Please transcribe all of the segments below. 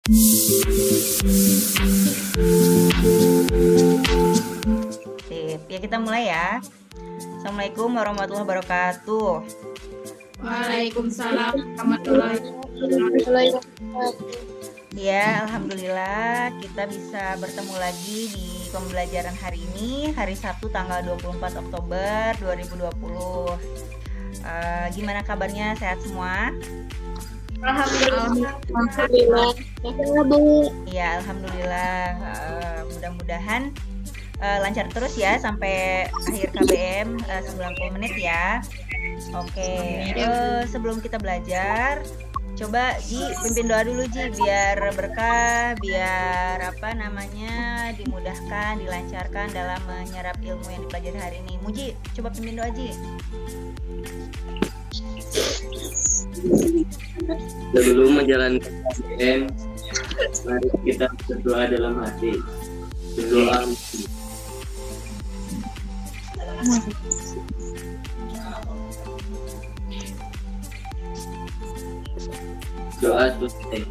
Sip, ya kita mulai ya. Assalamualaikum warahmatullahi wabarakatuh. Waalaikumsalam warahmatullahi wabarakatuh. Ya, alhamdulillah kita bisa bertemu lagi di pembelajaran hari ini, hari Sabtu tanggal 24 Oktober 2020. Gimana kabarnya? Sehat semua? Alhamdulillah. Iya, alhamdulillah. Mudah-mudahan lancar terus ya sampai akhir KBM 90 menit ya. Oke, sebelum kita belajar, coba Ji pimpin doa dulu Ji, biar berkah, biar dimudahkan, dilancarkan dalam menyerap ilmu yang dipelajari hari ini. Muji, coba pimpin doa Ji. Sebelum menjalankan KBM, mari kita berdoa dalam hati. Berdoa. Doa selesai.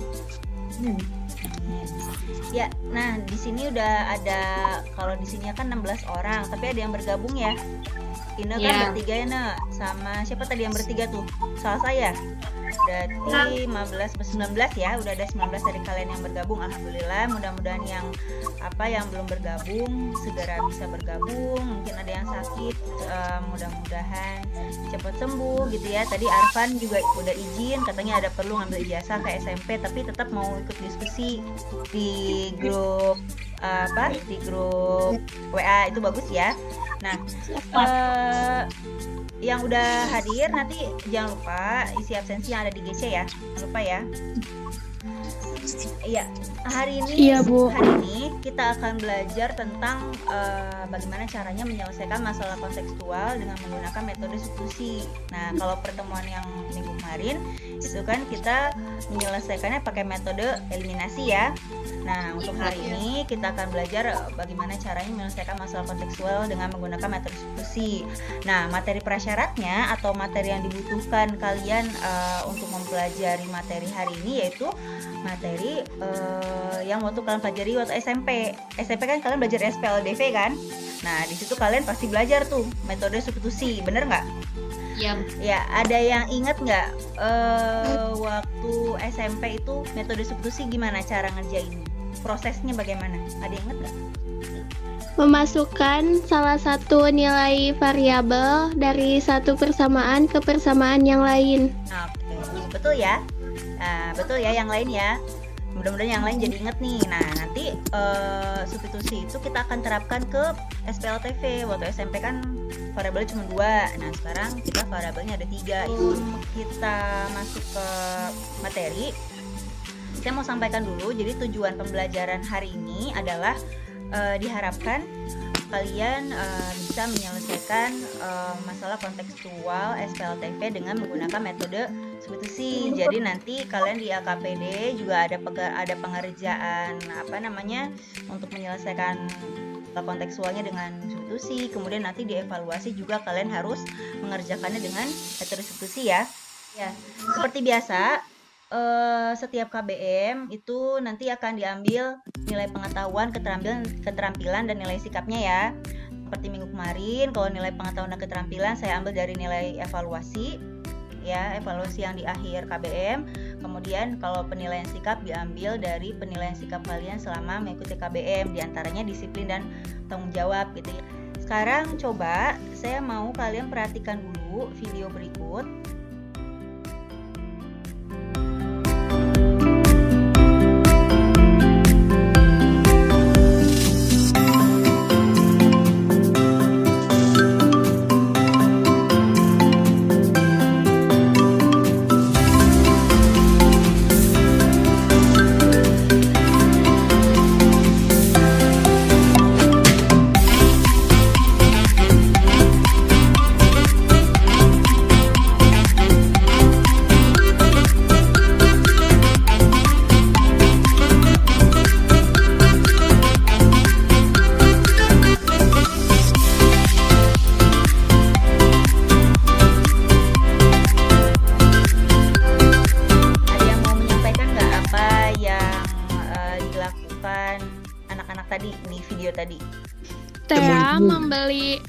Ya, nah di sini udah ada, kalau di sini kan 16 orang, tapi ada yang bergabung ya. Ine kan bertiga ya, Ine. Sama siapa tadi yang bertiga tuh? Salah saya. Berarti 15 19 ya, udah ada 19 dari kalian yang bergabung. Alhamdulillah, mudah-mudahan yang belum bergabung segera bisa bergabung. Mungkin ada yang sakit, mudah-mudahan cepat sembuh gitu ya. Tadi Arfan juga udah izin, katanya ada perlu ngambil ijazah ke SMP, tapi tetap mau ikut diskusi di grup di grup WA, itu bagus ya. Nah, yang udah hadir nanti jangan lupa isi absensi yang ada di GC ya, jangan lupa ya. Iya, hari ini kita akan belajar tentang bagaimana caranya menyelesaikan masalah kontekstual dengan menggunakan metode substitusi. Nah, kalau pertemuan yang minggu kemarin itu kan kita menyelesaikannya pakai metode eliminasi ya. Nah, untuk hari ini kita akan belajar bagaimana caranya menyelesaikan masalah kontekstual dengan menggunakan metode substitusi. Nah, materi prasyaratnya atau materi yang dibutuhkan kalian untuk mempelajari materi hari ini yaitu materi yang waktu kalian pelajari waktu SMP. SMP kan kalian belajar SPLDV kan? Nah, di situ kalian pasti belajar tuh metode substitusi, bener nggak? Iya. Ya, ada yang ingat nggak waktu SMP itu metode substitusi gimana cara ngerjainnya? Prosesnya bagaimana? Ada yang ingat nggak? Memasukkan salah satu nilai variabel dari satu persamaan ke persamaan yang lain. Oke, betul ya. Nah, betul ya yang lain ya. Mudah-mudahan yang lain jadi inget nih. Nah, nanti substitusi itu kita akan terapkan ke SPLTV. Waktu SMP kan variabelnya cuma 2. Nah, sekarang kita variabelnya ada 3. Itu kita masuk ke materi. Saya mau sampaikan dulu. Jadi tujuan pembelajaran hari ini adalah diharapkan kalian bisa menyelesaikan masalah kontekstual SPLTV dengan menggunakan metode substitusi. Jadi nanti kalian di LKPD juga ada pengerjaan untuk menyelesaikan kontekstualnya dengan substitusi. Kemudian nanti dievaluasi juga kalian harus mengerjakannya dengan metode substitusi ya. Ya, seperti biasa. Setiap KBM itu nanti akan diambil nilai pengetahuan, keterampilan dan nilai sikapnya ya. Seperti minggu kemarin, kalau nilai pengetahuan dan keterampilan saya ambil dari nilai evaluasi ya, evaluasi yang di akhir KBM. Kemudian kalau penilaian sikap diambil dari penilaian sikap kalian selama mengikuti KBM, diantaranya disiplin dan tanggung jawab gitu ya. Sekarang coba saya mau kalian perhatikan dulu video berikut. masukan anak-anak tadi nih video tadi? Tea membeli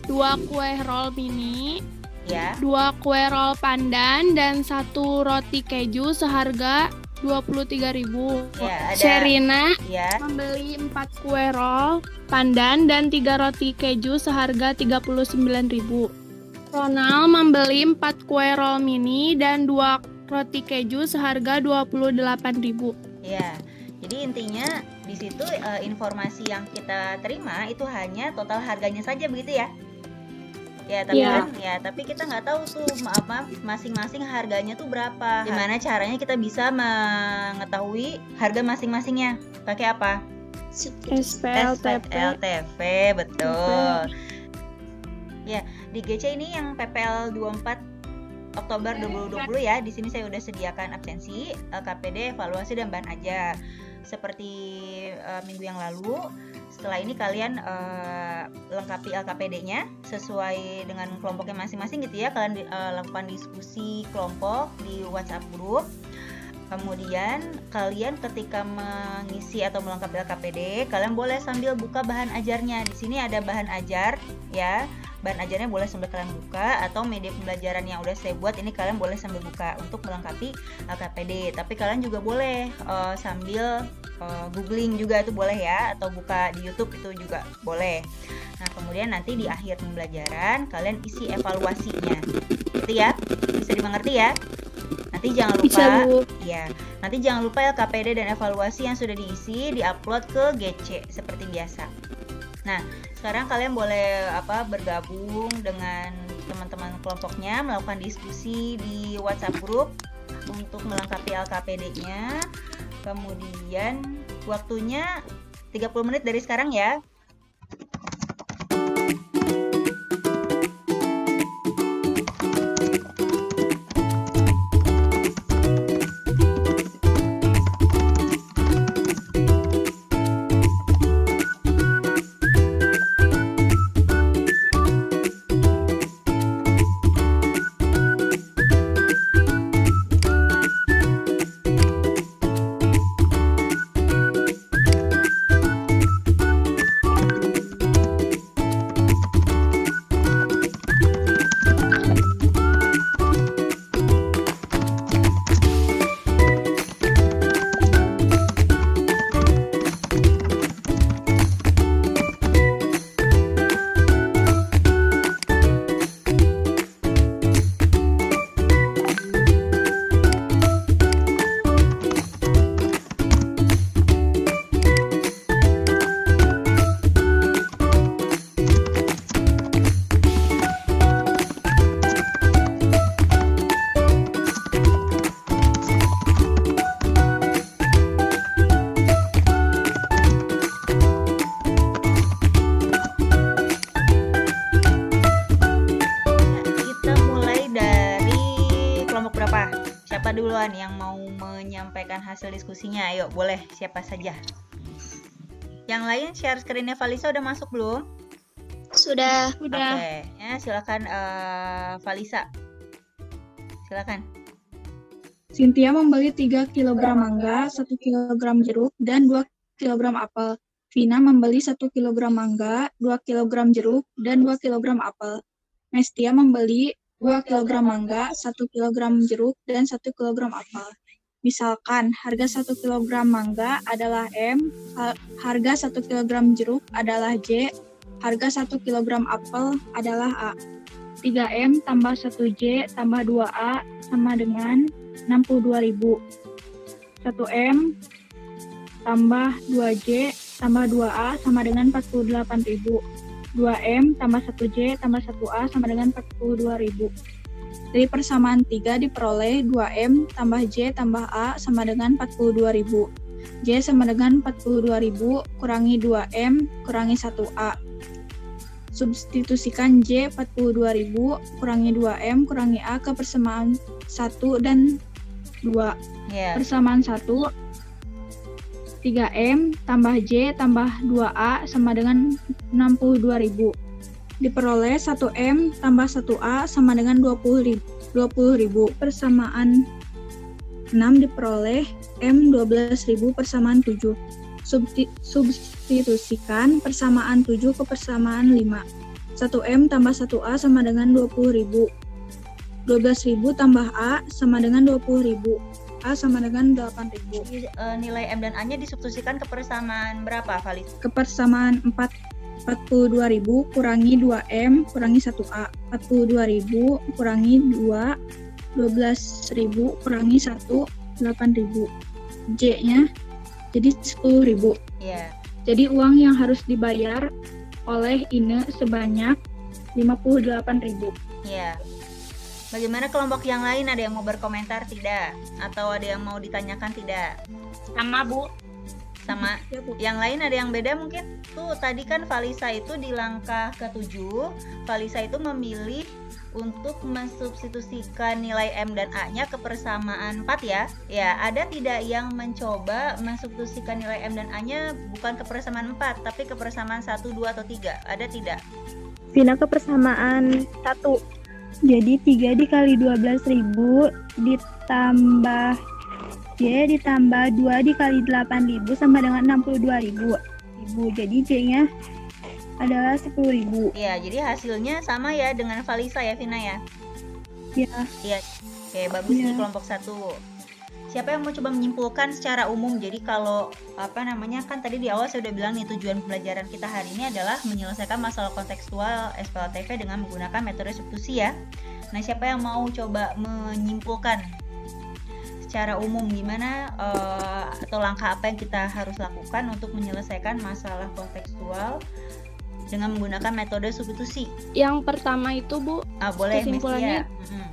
2 kue roll mini, Ya. 2 kue roll pandan, dan 1 roti keju seharga 23.000. Ya, ada. Sherina Ya. membeli 4 kue roll pandan dan 3 roti keju seharga 39.000. Ronald membeli 4 kue roll mini dan 2 roti keju seharga 28.000. Ya. Jadi intinya di situ informasi yang kita terima itu hanya total harganya saja begitu ya? Ya, tapi Iya. kan ya, tapi kita nggak tahu tuh masing-masing harganya tuh berapa. Gimana caranya kita bisa mengetahui harga masing-masingnya? Pakai apa? SPLTP. LTV, betul. Ya, di GC ini yang PPL 24 Oktober 2020 ya. Di sini saya udah sediakan absensi, LKPD, evaluasi dan bahan ajar. Seperti minggu yang lalu, setelah ini kalian lengkapi LKPD-nya sesuai dengan kelompoknya masing-masing gitu ya. Kalian lakukan diskusi kelompok di WhatsApp group. Kemudian kalian ketika mengisi atau melengkapi LKPD, kalian boleh sambil buka bahan ajarnya. Di sini ada bahan ajar ya. Bahan ajarnya boleh sambil kalian buka, atau media pembelajaran yang udah saya buat ini kalian boleh sambil buka untuk melengkapi LKPD. Tapi kalian juga boleh sambil googling juga itu boleh ya, atau buka di YouTube itu juga boleh. Nah, kemudian nanti di akhir pembelajaran kalian isi evaluasinya. Gitu ya. Bisa dimengerti ya? Nanti jangan lupa Bisa, Bu. ya. Nanti jangan lupa LKPD dan evaluasi yang sudah diisi diupload ke GC seperti biasa. Nah, sekarang kalian boleh bergabung dengan teman-teman kelompoknya, melakukan diskusi di WhatsApp group untuk melengkapi LKPD-nya. Kemudian waktunya 30 menit dari sekarang ya. duluan yang mau menyampaikan hasil diskusinya? Ayo, boleh siapa saja. Yang lain share screen-nya Valisa udah masuk belum? Sudah. Oke, ya silakan Valisa. Silakan. Cynthia membeli 3 kg mangga, 1 kg jeruk, dan 2 kg apel. Vina membeli 1 kg mangga, 2 kg jeruk, dan 2 kg apel. Mestia membeli 2 kg mangga, 1 kg jeruk, dan 1 kg apel. Misalkan, harga 1 kg mangga adalah M, harga 1 kg jeruk adalah J, harga 1 kg apel adalah A. 3M tambah 1J tambah 2A sama dengan 62.000. 1M tambah 2J tambah 2A sama dengan 48.000. 2M tambah 1J tambah 1A sama dengan 42.000. Dari persamaan 3 diperoleh 2M tambah J tambah A sama dengan 42.000. J sama dengan 42.000 kurangi 2M kurangi 1A. Substitusikan J 42.000 kurangi 2M kurangi A ke persamaan 1 dan 2. Yeah. Persamaan 1, 3M tambah J tambah 2A sama dengan 62.000. Diperoleh 1M tambah 1A sama dengan 20.000. Persamaan 6 diperoleh M 12.000 persamaan 7. Substitusikan persamaan 7 ke persamaan 5. 1M tambah 1A sama dengan 20.000. 12.000 tambah A sama dengan 20.000. A sama dengan 8.000. Jadi, nilai M dan A-nya disubstitusikan ke persamaan berapa, Valis? Ke persamaan 42.000 kurangi 2M kurangi 1A. 42.000 kurangi 2, 12.000 kurangi 1, 8.000. J-nya jadi 10.000. Iya. Jadi uang yang harus dibayar oleh Ine sebanyak 58.000. Iya. Bagaimana kelompok yang lain, ada yang mau berkomentar tidak? Atau ada yang mau ditanyakan tidak? Sama, Bu. Sama. Yang lain ada yang beda mungkin? Tuh tadi kan Valisa itu di langkah ke-7, Valisa itu memilih untuk mensubstitusikan nilai M dan A-nya ke persamaan 4 ya. Ya, ada tidak yang mencoba mensubstitusikan nilai M dan A-nya bukan ke persamaan 4, tapi ke persamaan 1, 2, atau 3? Ada tidak? Vina ke persamaan 1. Jadi 3 dikali 12.000 ditambah J ditambah 2 dikali 8.000 sama dengan 62.000. Jadi J-nya adalah 10.000. Iya, jadi hasilnya sama ya dengan Valisa ya, Vina ya? Ya, Iya. Oke, bagus nih Iya. kelompok 1. Siapa yang mau coba menyimpulkan secara umum? Jadi kalau kan tadi di awal saya udah bilang nih, tujuan pembelajaran kita hari ini adalah menyelesaikan masalah kontekstual SPLTV dengan menggunakan metode substitusi ya. Nah, siapa yang mau coba menyimpulkan secara umum gimana atau langkah apa yang kita harus lakukan untuk menyelesaikan masalah kontekstual dengan menggunakan metode substitusi? Yang pertama itu, Bu, Boleh, kesimpulannya, Mestia.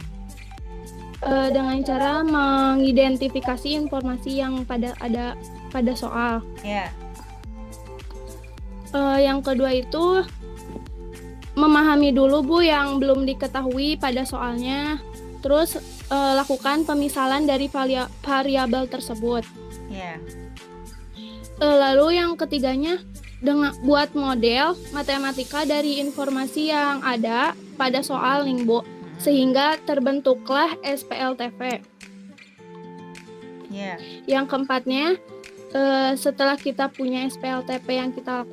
dengan cara mengidentifikasi informasi yang ada pada soal. Ya. Yang kedua itu memahami dulu, Bu, yang belum diketahui pada soalnya. Terus lakukan pemisalan dari variabel tersebut. Ya. Lalu yang ketiganya, buat model matematika dari informasi yang ada pada soal nih, Bu, sehingga terbentuklah SPLTV. Ya. Yang keempatnya, setelah kita punya SPLTV yang kita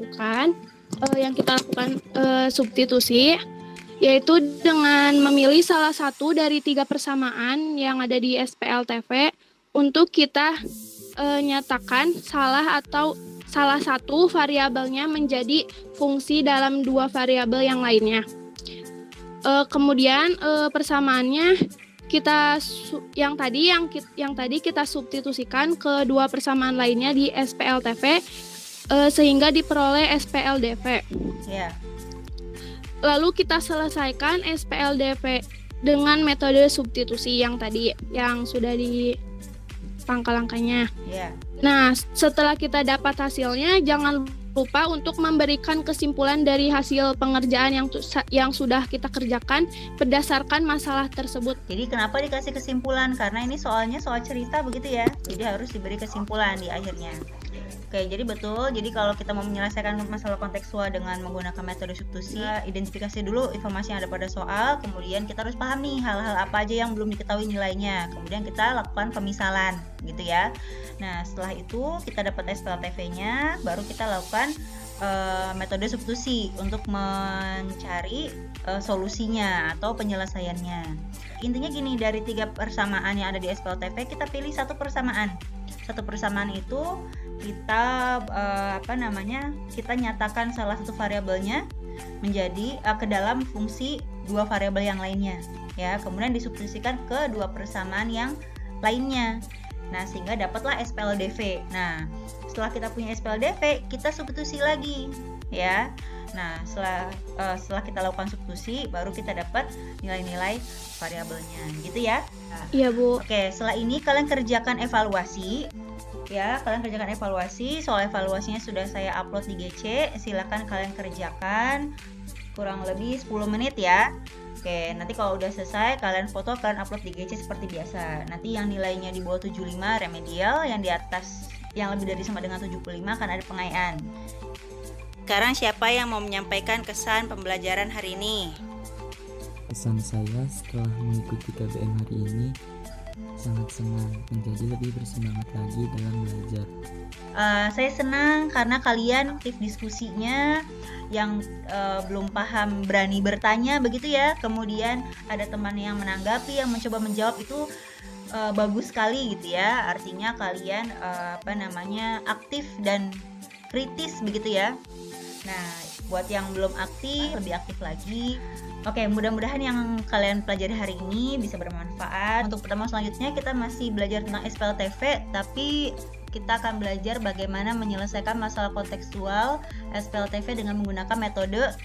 lakukan substitusi, yaitu dengan memilih salah satu dari 3 persamaan yang ada di SPLTV untuk kita nyatakan salah satu variabelnya menjadi fungsi dalam 2 variabel yang lainnya. Kemudian persamaannya yang tadi kita substitusikan ke 2 persamaan lainnya di SPLTV sehingga diperoleh SPLDV. Ya. Lalu kita selesaikan SPLDV dengan metode substitusi yang tadi yang sudah di langkah-langkahnya. Ya. Nah, setelah kita dapat hasilnya, jangan lupa untuk memberikan kesimpulan dari hasil pengerjaan yang sudah kita kerjakan berdasarkan masalah tersebut. Jadi kenapa dikasih kesimpulan? Karena ini soalnya soal cerita begitu ya. Jadi harus diberi kesimpulan di akhirnya. Oke, jadi betul. Jadi kalau kita mau menyelesaikan masalah kontekstual dengan menggunakan metode substitusi, identifikasi dulu informasi yang ada pada soal, kemudian kita harus paham nih hal-hal apa aja yang belum diketahui nilainya. Kemudian kita lakukan pemisalan, gitu ya. Nah, setelah itu kita dapat SPLTV-nya, baru kita lakukan metode substitusi untuk mencari solusinya atau penyelesaiannya. Intinya gini, dari 3 persamaan yang ada di SPLTV, kita pilih satu persamaan. Satu persamaan itu kita kita nyatakan salah satu variabelnya menjadi ke dalam fungsi 2 variabel yang lainnya ya, kemudian disubstitusikan ke 2 persamaan yang lainnya. Nah, sehingga dapatlah SPLDV. Nah, setelah kita punya SPLDV, kita substitusi lagi ya. Nah, setelah kita lakukan substitusi, baru kita dapat nilai-nilai variabelnya gitu ya. Iya, Bu. Oke, setelah ini kalian kerjakan evaluasi ya. Kalian kerjakan evaluasi. Soal evaluasinya sudah saya upload di GC. Silakan kalian kerjakan kurang lebih 10 menit ya. Oke, nanti kalau udah selesai kalian foto, kalian upload di GC seperti biasa. Nanti yang nilainya di bawah 75 remedial, yang di atas yang lebih dari sama dengan 75 akan ada pengayaan. Sekarang siapa yang mau menyampaikan kesan pembelajaran hari ini? Pesan saya setelah mengikuti KBM hari ini, sangat senang, menjadi lebih bersemangat lagi dalam belajar. Saya senang karena kalian aktif diskusinya, yang belum paham berani bertanya begitu ya. Kemudian ada teman yang menanggapi, yang mencoba menjawab, itu bagus sekali gitu ya. Artinya kalian aktif dan kritis begitu ya. Nah, buat yang belum aktif, lebih aktif lagi. Oke, mudah-mudahan yang kalian pelajari hari ini bisa bermanfaat. Untuk pertemuan selanjutnya kita masih belajar tentang SPLTV, tapi kita akan belajar bagaimana menyelesaikan masalah kontekstual SPLTV dengan menggunakan metode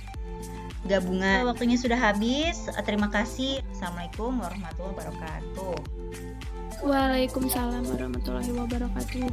gabungan. Waktunya sudah habis. Terima kasih. Assalamualaikum warahmatullahi wabarakatuh. Waalaikumsalam warahmatullahi wabarakatuh.